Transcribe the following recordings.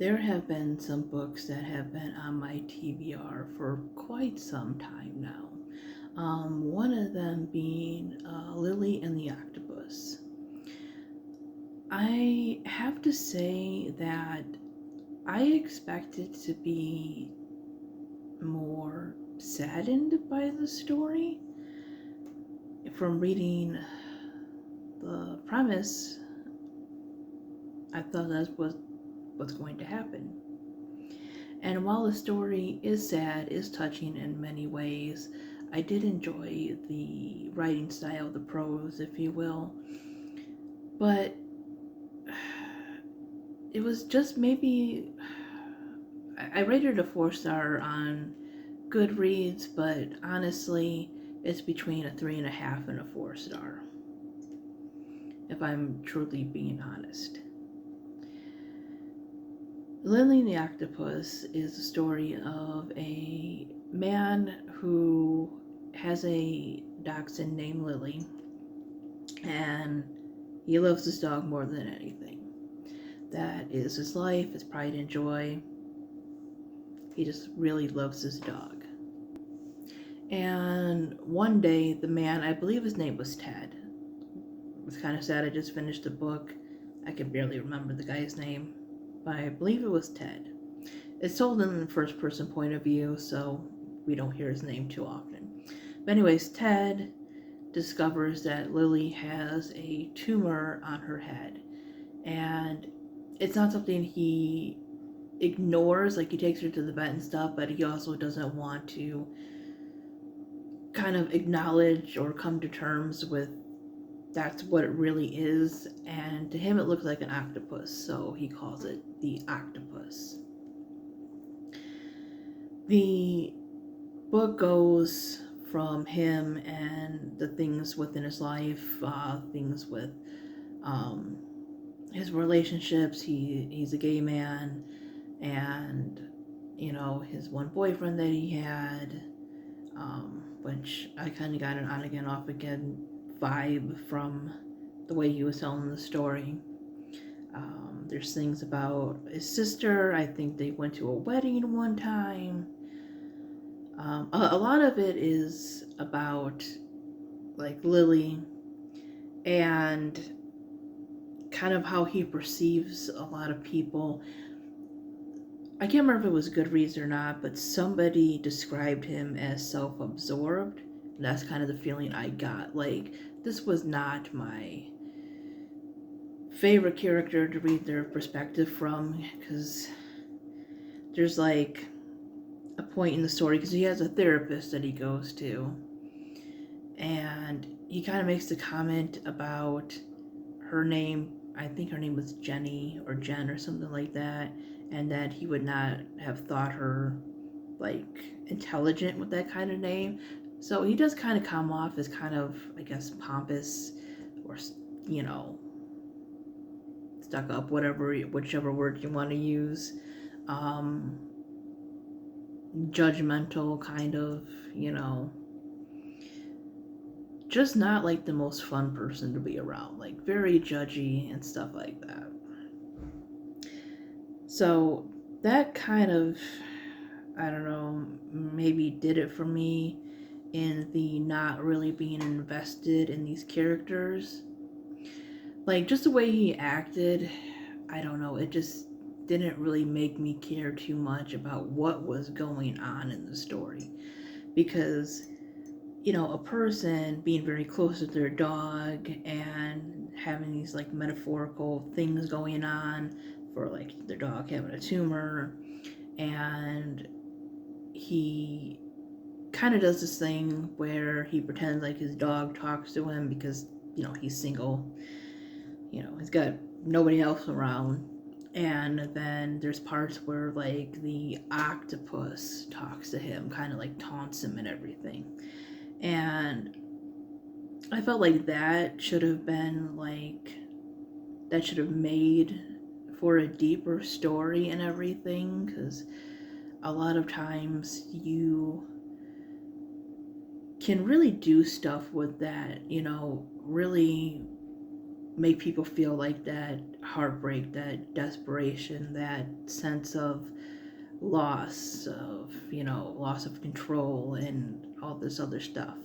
There have been some books that have been on my TBR for quite some time now. One of them being Lily and the Octopus. I have to say that I expected to be more saddened by the story. From reading the premise, I thought that's what's going to happen. And while the story is sad, is touching in many ways, I did enjoy the writing style, the prose, if you will. But it was just maybe. I rated it a 4-star on Goodreads, but honestly, it's between a 3.5 and a 4-star, if I'm truly being honest. Lily and the Octopus is the story of a man who has a dachshund named Lily, and he loves his dog more than anything. That is his life, his pride and joy. He just really loves his dog. And one day, the man, I believe his name was Ted. It was kind of sad, I just finished the book. I can barely remember the guy's name, but I believe it was Ted. It's told in the first person point of view, so we don't hear his name too often. But anyways, Ted discovers that Lily has a tumor on her head. And it's not something he ignores, like he takes her to the vet and stuff, but he also doesn't want to kind of acknowledge or come to terms with that's what it really is. And to him it looks like an octopus, so he calls it the octopus. The book goes from him and the things within his life, things with his relationships. He's a gay man, and his one boyfriend that he had, which I kind of got an on again off again vibe from the way he was telling the story. There's things about his sister. I think they went to a wedding one time. A lot of it is about like Lily and kind of how he perceives a lot of people. I can't remember if it was Goodreads or not, but somebody described him as self-absorbed. And that's kind of the feeling I got. Like, this was not my favorite character to read their perspective from, because there's like a point in the story, because he has a therapist that he goes to, and he kind of makes the comment about her name. I think her name was Jenny or Jen or something like that, and that he would not have thought her like intelligent with that kind of name. So he does kind of come off as kind of, I guess, pompous, or stuck up, whichever word you want to use. Judgmental, kind of, just not like the most fun person to be around, like very judgy and stuff like that. So that kind of, I don't know, maybe did it for me in the not really being invested in these characters. Like, just the way he acted, I don't know, it just didn't really make me care too much about what was going on in the story. Because, a person being very close to their dog and having these like metaphorical things going on for like their dog having a tumor, and he kind of does this thing where he pretends like his dog talks to him because he's single, he's got nobody else around. And then there's parts where like the octopus talks to him, kind of like taunts him and everything. And I felt like that should have made for a deeper story and everything, because a lot of times you can really do stuff with that, really make people feel like that heartbreak, that desperation, that sense of loss of, loss of control and all this other stuff.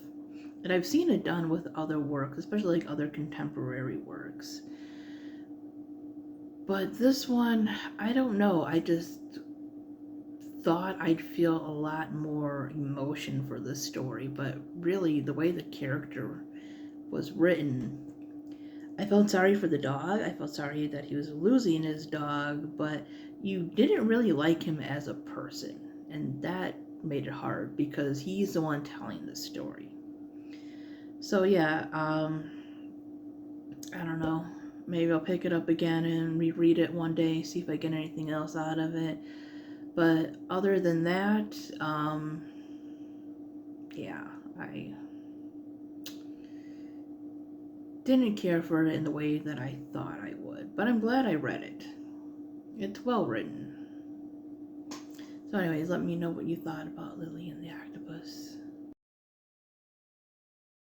And I've seen it done with other works, especially like other contemporary works. But this one, I don't know. I just thought I'd feel a lot more emotion for this story, but really, the way the character was written, I felt sorry for the dog. I felt sorry that he was losing his dog, but you didn't really like him as a person. And that made it hard because he's the one telling the story. So, yeah, I don't know. Maybe I'll pick it up again and reread it one day, see if I get anything else out of it. But other than that, yeah, I didn't care for it in the way that I thought I would. But I'm glad I read it. It's well written. So, anyways, let me know what you thought about Lily and the Octopus.